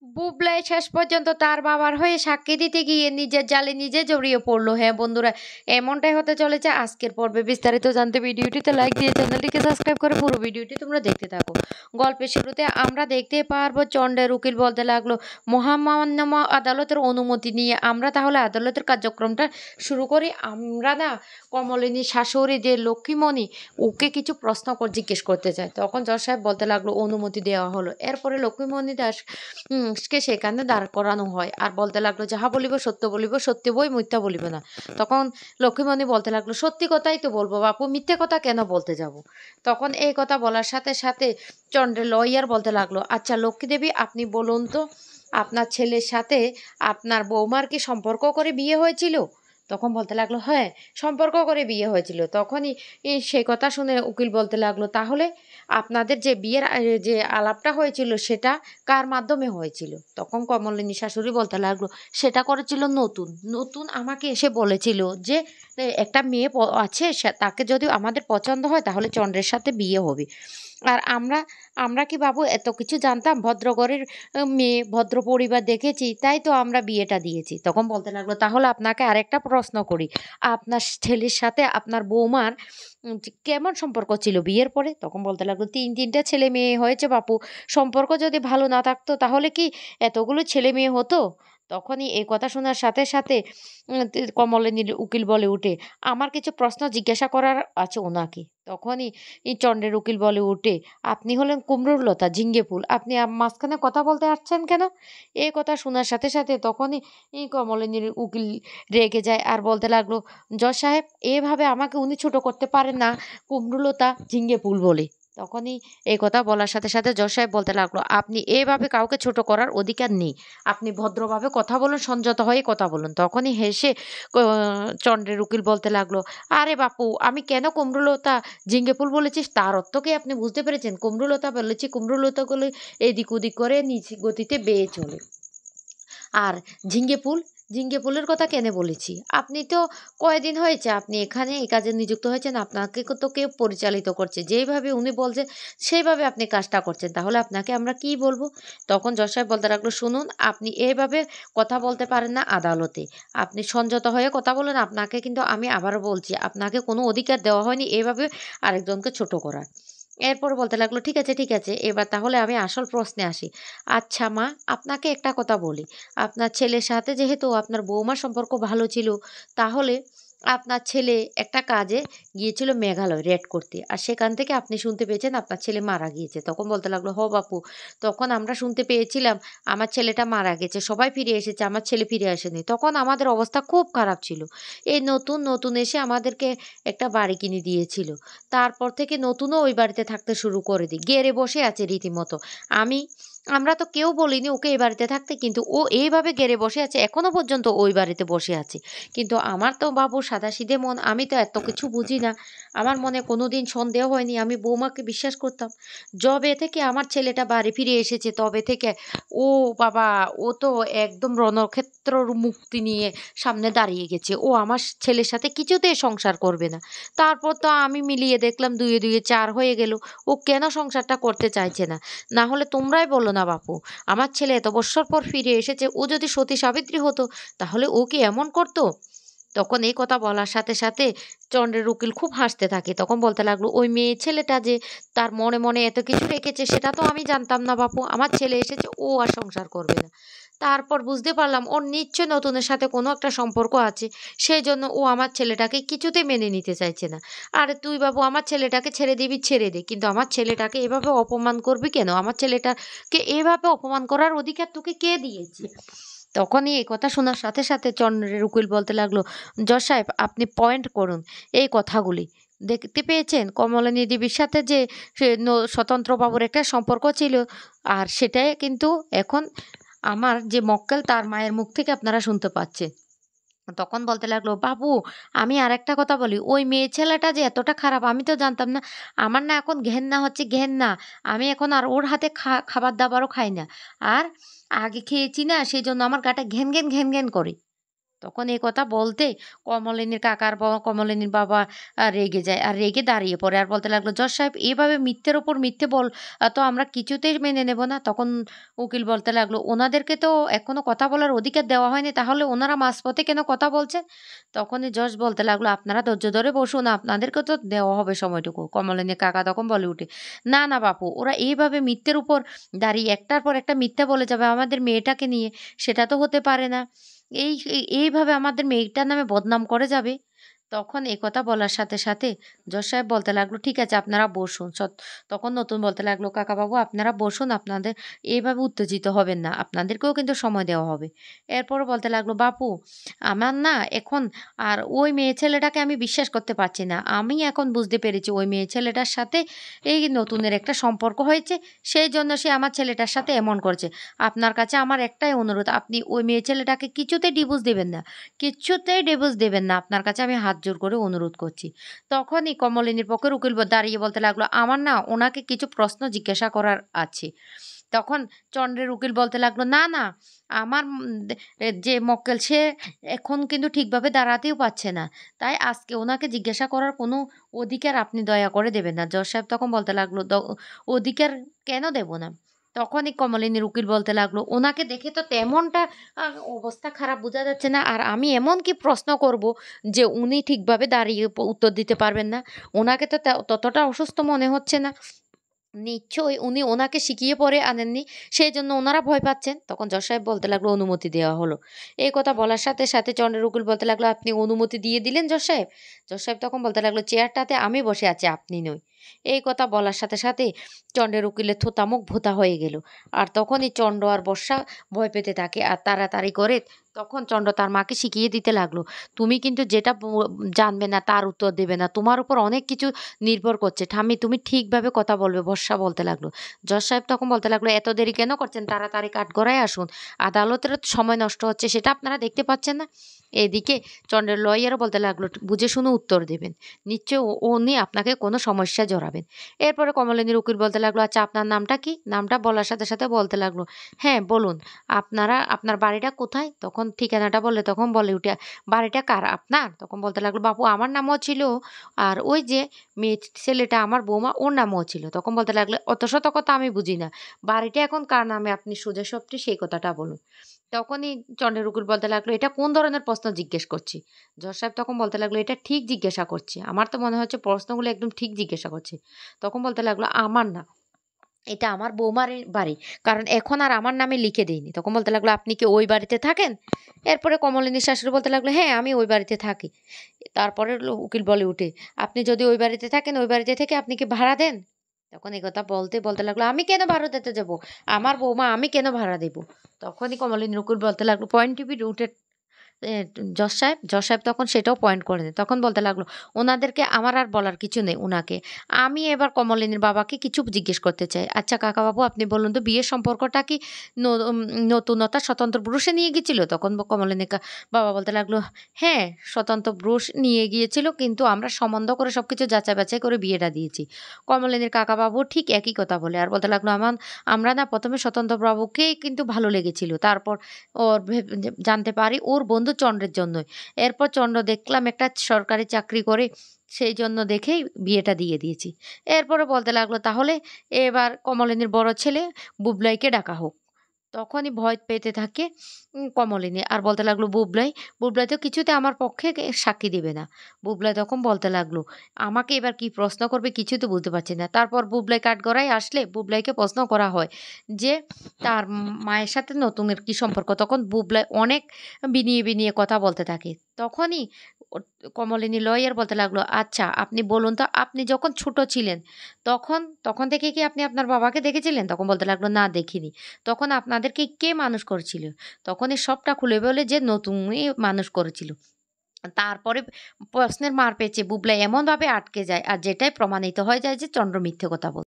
বুবলাই শেষ পর্যন্ত তার বাবার হয়ে সাক্ষী দিতে গিয়ে নিজের জালে নিজে জড়িয়ে পড়লো। হ্যাঁ বন্ধুরা, এমনটাই হতে চলেছে আজকের পর্বে। বিস্তারিত জানতে ভিডিওটিতে লাইক দিয়ে চ্যানেলটিকে সাবস্ক্রাইব করে পুরো ভিডিওটি তোমরা দেখতে থাকো। গল্পের শুরুতে আমরা দেখতে পারবো চন্ডের উকিল বলতে লাগলো, মহামান্য আদালতের অনুমতি নিয়ে আমরা তাহলে আদালতের কার্যক্রমটা শুরু করি। আমরা না কমলিনী শাশুড়ি যে লক্ষ্মীমণি, ওকে কিছু প্রশ্ন জিজ্ঞেস করতে চাই। তখন জজ সাহেব বলতে লাগলো অনুমতি দেওয়া হলো। এরপরে লক্ষ্মীমণি দাস কে সেখানে দাঁড় করানো হয় আর বলতে লাগলো, যাহা বলিব সত্য বলিব, সত্যি বই মিথ্যা বলিব না। তখন লক্ষ্মীমণি বলতে লাগলো, সত্যি কথাই তো বলবো বাপু, মিথ্যে কথা কেন বলতে যাব। তখন এই কথা বলার সাথে সাথে চন্দ্রের লয়ার বলতে লাগলো, আচ্ছা লক্ষ্মী দেবী, আপনি বলুন তো আপনার ছেলের সাথে আপনার বৌমার কি সম্পর্ক করে বিয়ে হয়েছিল? তখন বলতে লাগলো, হ্যাঁ সম্পর্ক করে বিয়ে হয়েছিল। তখনই সেই কথা শুনে উকিল বলতে লাগলো, তাহলে আপনাদের যে বিয়ের যে আলাপটা হয়েছিল সেটা কার মাধ্যমে হয়েছিল? তখন কমলিনী শাশুড়ি বলতে লাগলো, সেটা করেছিল নতুন। নতুন আমাকে এসে বলেছিল যে একটা মেয়ে আছে, তাকে যদি আমাদের পছন্দ হয় তাহলে চন্দ্রের সাথে বিয়ে হবে। আর আমরা আমরা কি বাবু এত কিছু জানতাম? ভদ্রঘরের মেয়ে, ভদ্র পরিবার দেখেছি, তাই তো আমরা বিয়েটা দিয়েছি। তখন বলতে লাগলো, তাহলে আপনাকে আরেকটা প্রশ্ন করি, আপনার ছেলের সাথে আপনার বৌমার কেমন সম্পর্ক ছিল বিয়ের পরে? তখন বলতে লাগলো, তিনটা ছেলে মেয়ে হয়েছে বাপু, সম্পর্ক যদি ভালো না থাকতো তাহলে কি এতগুলো ছেলে মেয়ে হতো? তখনই এই কথা শোনার সাথে সাথে কমলিনীর উকিল বলে উঠে, আমার কিছু প্রশ্ন জিজ্ঞাসা করার আছে ওনাকে। তখনই চন্দ্রের উকিল বলে উঠে, আপনি হলেন কুমড়োর লতা, ঝিঙ্গে ফুল, আপনি মাঝখানে কথা বলতে আসছেন কেন? এই কথা শোনার সাথে সাথে তখনই কমলিনীর উকিল রেগে যায় আর বলতে লাগলো, জজ সাহেব এভাবে আমাকে উনি ছোট করতে পারেন না, কুমড়োলতা ঝিঙ্গে ফুল বলে। তখনই এই কথা বলার সাথে সাথে জজ সাহেব বলতে লাগলো, আপনি এভাবে কাউকে ছোট করার অধিকার নেই, আপনি ভদ্রভাবে কথা বলুন, সংযত হয়ে কথা বলুন। তখনই হেসে চন্দ্রের উকিল বলতে লাগলো, আরে বাপু, আমি কেন কুমড়োলতা ঝিঙ্গে ফুল বলেছিস তার অর্থ কি আপনি বুঝতে পেরেছেন? কুমড়োলতা বলেছি, কুমড়োলতাগুলো এদিক ওদিক করে নিচ গতিতে বেয়ে চলে। আর ঝিঙ্গে ফুল, ঝিঙ্গে ফুলের কথা কেন বলেছি? আপনি তো কয়দিন হয়েছে আপনি এখানে এই কাজে নিযুক্ত হয়েছেন, আপনাকে তো কেউ পরিচালিত করছে, যেইভাবে উনি বলছেন সেইভাবে আপনি কাজটা করছেন, তাহলে আপনাকে আমরা কি বলবো? তখন জজ সাহেব বলতে লাগলো, শুনুন, আপনি এভাবে কথা বলতে পারেন না আদালতে, আপনি সংযত হয়ে কথা বলেন। আপনাকে কিন্তু আমি আবারও বলছি, আপনাকে কোনো অধিকার দেওয়া হয়নি এভাবে আরেকজনকে ছোট করার। এরপর বলতে লাগলো, ঠিক আছে ঠিক আছে, এবার তাহলে আমি আসল প্রশ্নে আসি। আচ্ছা মা, আপনাকে একটা কথা বলি, আপনার ছেলের সাথে যেহেতু আপনার বৌমার সম্পর্ক ভালো ছিল, তাহলে আপনার ছেলে একটা কাজে গিয়েছিল মেঘালয় রেড করতে, আর সেখান থেকে আপনি শুনতে পেয়েছেন আপনার ছেলে মারা গিয়েছে। তখন বলতে লাগলো, হ বাপু, তখন আমরা শুনতে পেয়েছিলাম আমার ছেলেটা মারা গেছে, সবাই ফিরে এসেছে, আমার ছেলে ফিরে আসেনি। তখন আমাদের অবস্থা খুব খারাপ ছিল। এই নতুন নতুন এসে আমাদেরকে একটা বাড়ি কিনে দিয়েছিল, তারপর থেকে নতুনও ওই বাড়িতে থাকতে শুরু করে দিই, গেড়ে বসে আছে রীতিমতো। আমি আমরা তো কেউ বলিনি ওকে এই বাড়িতে থাকতে, কিন্তু ও এইভাবে গেড়ে বসে আছে, এখনো পর্যন্ত ওই বাড়িতে বসে আছে। কিন্তু আমার তো বাবু সাদাসিধে মন, আমি তো এত কিছু বুঝি না, আমার মনে কোনোদিন সন্দেহ হয়নি, আমি বৌমাকে বিশ্বাস করতাম। যবে থেকে আমার ছেলেটা বাড়ি ফিরে এসেছে তবে থেকে ও বাবা, ও তো একদম রণক্ষেত্রর মুক্তি নিয়ে সামনে দাঁড়িয়ে গেছে, ও আমার ছেলের সাথে কিছুতেই সংসার করবে না। তারপর তো আমি মিলিয়ে দেখলাম, দুয়ে দুয়ে চার হয়ে গেল, ও কেন সংসারটা করতে চাইছে না? না হলে তোমরাই বলো না বাপু, আমার ছেলে এত বৎসর পর ফিরে এসেছে, ও যদি সতী সাবিত্রী হতো তাহলে ও কি এমন করতো? তখন এই কথা বলার সাথে সাথে চন্দ্রের উকিল খুব হাসতে থাকে। তখন বলতে লাগলো, ওই মেয়ে ছেলেটা যে তার মনে মনে এত কিছু রেখেছে সেটা তো আমি জানতাম না বাপু, আমার ছেলে এসেছে, ও আর সংসার করবে না। তারপর বুঝতে পারলাম ওর নিশ্চয় নতুনের সাথে কোনো একটা সম্পর্ক আছে, সেই জন্য ও আমার ছেলেটাকে কিছুতেই মেনে নিতে চাইছে না। আরে তুই বাবু আমার ছেলেটাকে ছেড়ে দিবি ছেড়ে দে, কিন্তু আমার ছেলেটাকে এভাবে অপমান করবি কেন? আমার ছেলেটাকে এভাবে অপমান করার অধিকার তোকে কে দিয়েছে? তখনই এই কথা শোনার সাথে সাথে চন্দ্রের উকিল বলতে লাগলো, জজ সাহেব আপনি পয়েন্ট করুন এই কথাগুলি। দেখতে পেয়েছেন কমলিনী দেবীর সাথে যে সে স্বতন্ত্রবাবুর একটা সম্পর্ক ছিল, আর সেটাই কিন্তু এখন আমার যে মক্কেল তার মায়ের মুখ থেকে আপনারা শুনতে পাচ্ছেন। তখন বলতে লাগলো, বাবু আমি আরেকটা কথা বলি, ওই মেয়ে ছেলেটা যে এতটা খারাপ আমি তো জানতাম না। আমার না এখন ঘেন্না হচ্ছে, ঘেন্না। আমি এখন আর ওর হাতে খাবার দাবারও খাই না। আর আগে খেয়েছি না, সেই জন্য আমার গাটা ঘ্যান ঘ্যান ঘ্যান ঘ্যান করে। তখন এই কথা বলতে কমলিনীর কাকার কমলিনীর বাবা রেগে যায় আর রেগে দাঁড়িয়ে পড়ে আর বলতে লাগলো, জজ সাহেব এভাবে মিথ্যের ওপর মিথ্যে বল তো আমরা কিছুতেই মেনে নেব না। তখন উকিল বলতে লাগলো, ওনাদেরকে তো এখনো কথা বলার অধিকার দেওয়া হয়নি, তাহলে ওনারা মাঝপথে কেন কথা বলছেন? তখনই জজ বলতে লাগলো, আপনারা ধৈর্য ধরে বসুন, আপনাদেরকে তো দেওয়া হবে সময়টুকু। কমলিনীর কাকা তখন বলে উঠে, না না বাপু, ওরা এইভাবে মিথ্যের উপর দাঁড়িয়ে একটার পর একটা মিথ্যা বলে যাবে আমাদের মেয়েটাকে নিয়ে, সেটা তো হতে পারে না। এইভাবে আমাদের মেয়েটার নামে বদনাম করে যাবে। তখন একথা বলার সাথে, সাথে জজ সাহেব বলতে লাগলো, ঠিক আছে আপনারা বসুন। তখন নতুন বলতে লাগলো, কাকাবাবু আপনারা বসুন, আপনাদের এভাবে উত্তেজিত হবেন না। আপনাদেরকেও কিন্তু সময় দেওয়া হবে। এরপরও বলতে লাগলো, বাপু আমার না এখন আর ওই মেয়ে ছেলেটাকে আমি বিশ্বাস করতে পারছি না। আমি এখন বুঝতে পেরেছি ওই মেয়ে ছেলেটার সাথে এই নতুনের একটা সম্পর্ক হয়েছে। সেই জন্য সে আমার ছেলেটার সাথে এমন করছে। আপনার কাছে আমার একটাই অনুরোধ, আপনি ওই মেয়ে ছেলেটাকে কিছুতেই ডিভোর্স দিবেন না। কিছুতেই ডিভোর্স দেবেন না। আপনার কাছে আমি হাত জোড় করে অনুরোধ করছি। তখনই কমলিনীর পক্ষের উকিল দাঁড়িয়ে বলতে লাগলো, আমার না ওনাকে কিছু প্রশ্ন জিজ্ঞাসা করার আছে। তখন চন্দ্রের উকিল বলতে লাগলো, না না, আমার যে মক্কেল সে এখন কিন্তু ঠিকভাবে দাঁড়াতেও পারছে না। তাই আজকে ওনাকে জিজ্ঞাসা করার কোনো অধিকার আপনি দয়া করে দেবেন না। জজ সাহেব তখন বলতে লাগলো, অধিকার কেন দেব না? তখনই কমলিনীর উকিল বলতে লাগলো, ওনাকে দেখে তো তেমনটা অবস্থা খারাপ বোঝা যাচ্ছে না। আর আমি এমন কি প্রশ্ন করব যে উনি ঠিকভাবে দাঁড়িয়ে উত্তর দিতে পারবেন না? ওনাকে তো ততটা অসুস্থ মনে হচ্ছে না। নিশ্চয়ই উনি ওনাকে শিখিয়ে পরে আনেননি। সেজন্য ওনারা ভয় পাচ্ছেন। তখন জজ সাহেব বলতে লাগলো, অনুমতি দেওয়া হলো। এই কথা বলার সাথে, সাথে চন্দ্রের উকিল বলতে লাগলো, আপনি অনুমতি দিয়ে দিলেন জজ সাহেব? জজ সাহেব তখন বলতে লাগলো, চেয়ারটাতে আমি বসে আছি, আপনি নই। এই কথা বলার সাথে, সাথে চন্দ্রের উকিলের থোতা মুখ ভোঁতা হয়ে গেল। আর তখনই চন্দ্র আর বর্ষা ভয় পেতে থাকে আর তাড়াতাড়ি করে তখন চন্দ্র তার মাকে শিখিয়ে দিতে লাগলো, তুমি কিন্তু যেটা জানবে না তার উত্তর দেবে না। তোমার উপর অনেক কিছু নির্ভর করছে। ঠাম্মি তুমি ঠিকভাবে কথা বলবে, বর্ষা বলতে লাগলো। জজ সাহেব তখন বলতে লাগলো, এত দেরি কেন করছেন? তাড়াতাড়ি কাঠগড়ায় আসুন। আদালতের সময় নষ্ট হচ্ছে, সেটা আপনারা দেখতে পাচ্ছেন না? এদিকে চন্দ্রের লয়ারও বলতে লাগলো, বুঝে শুনে উত্তর দেবেন। নিশ্চয় উনি আপনাকে কোনো সমস্যায় জড়াবেন। এরপরে কমলিনীর উকিল বলতে লাগলো, আচ্ছা আপনার নামটা কি? নামটা বলার সাথে, সাথে বলতে লাগলো, হ্যাঁ বলুন, আপনার বাড়িটা কোথায়? তখন ঠিকানাটা বললে তখন বলে উঠে, বাড়িটা কার? আপনার? তখন বলতে লাগলো, বাপু আমার নামও ছিল, আর ওই যে মেয়ে ছেলেটা আমার বৌমা ওর নামও ছিল। তখন বলতে লাগলো, অত শত কথা আমি বুঝি না। বাড়িটা এখন কার নামে আপনি সোজাসাপটি সেই কথাটা বলুন। তখনই চন্দ্রের উকিল বলতে লাগলো, এটা কোন ধরনের প্রশ্ন জিজ্ঞেস করছি? জজ সাহেব তখন বলতে লাগলো, এটা ঠিক জিজ্ঞাসা করছি। আমার তো মনে হচ্ছে প্রশ্নগুলো একদম ঠিক জিজ্ঞাসা করছে। তখন বলতে লাগলো, আমার না, এটা আমার বৌমার বাড়ি। কারণ এখন আর আমার নামে লিখে দেইনি। তখন বলতে লাগলো, আপনি কি ওই বাড়িতে থাকেন? এরপরে কমলিনীর শাশুড়ি বলতে লাগলো, হ্যাঁ আমি ওই বাড়িতে থাকি। তারপরে উকিল বলে উঠে, আপনি যদি ওই বাড়িতে থাকেন, ওই বাড়িতে থেকে আপনি কি ভাড়া দেন? তখন এই কথা বলতে লাগলো, আমি কেন ভাড়া দিতে যাব? আমার বৌমা, আমি কেন ভাড়া দেব? তখনই কমলিনীর উকিল বলতে লাগলো, পয়েন্ট টু বি রুটেড জজ সাহেব তখন সেটাও পয়েন্ট করে দেন। তখন বলতে লাগলো, ওনাদেরকে আমার আর বলার কিছু নেই উনাকে। আমি এবার কমলিনীর বাবাকে কিছু জিজ্ঞেস করতে চাই। আচ্ছা কাকাবাবু আপনি বলুন তো, বিয়ের সম্পর্কটা কি ন নতুনতা স্বতন্ত্র ব্রুশে নিয়ে গেছিল? তখন কমলিনীর বাবা বলতে লাগলো, হ্যাঁ স্বতন্ত্র ব্রুশ নিয়ে গিয়েছিল, কিন্তু আমরা সম্বন্ধ করে সবকিছু যাচাই বাছাই করে বিয়েটা দিয়েছি। কমলিনীর কাকাবাবু ঠিক একই কথা বলে আর বলতে লাগলো, আমরা না প্রথমে স্বতন্ত্র বাবুকেই কিন্তু ভালো লেগেছিল। তারপর ওর জানতে পারি ওর বন্ধু চন্দ্রের জন্যই। এরপর চন্দ্র দেখলাম একটা সরকারি চাকরি করে, সেই জন্য দেখেই বিয়েটা দিয়ে দিয়েছি। এরপরে বলতে লাগলো, তাহলে এবার কমলিনীর বড় ছেলে বুবলাইকে ডাকা হোক। তখনই ভয় পেতে থাকে কমলিনী আর বলতে লাগলো, বুবলাই তো কিছুতে আমার পক্ষে সাক্ষী দিবে না। বুবলাই তখন বলতে লাগলো, আমাকে এবার কি প্রশ্ন করবে কিছু তো বুঝতে পারছি না। তারপর বুবলাই কাঠগড়ায় আসলে বুবলাইকে প্রশ্ন করা হয় যে তার মায়ের সাথে নতুনের কি সম্পর্ক। তখন বুবলাই অনেক বিনিয়ে বিনিয়ে কথা বলতে থাকে। তখনই কমলিনী লয়ার বলতে লাগলো, আচ্ছা আপনি বলুন তো, আপনি যখন ছোট ছিলেন তখন তখন থেকে কি আপনি আপনার বাবাকে দেখেছিলেন? তখন বলতে লাগলো, না দেখিনি। তখন আপনাদেরকে কে মানুষ করেছিল? তখন এই সবটা খুলে বলে যে নতুনই মানুষ করেছিল। তারপরে প্রশ্নের মার পেঁচে বুবলাই এমনভাবে আটকে যায় আর যেটাই প্রমাণিত হয়ে যায় যে চন্দ্র মিথ্যে কথা বলছে।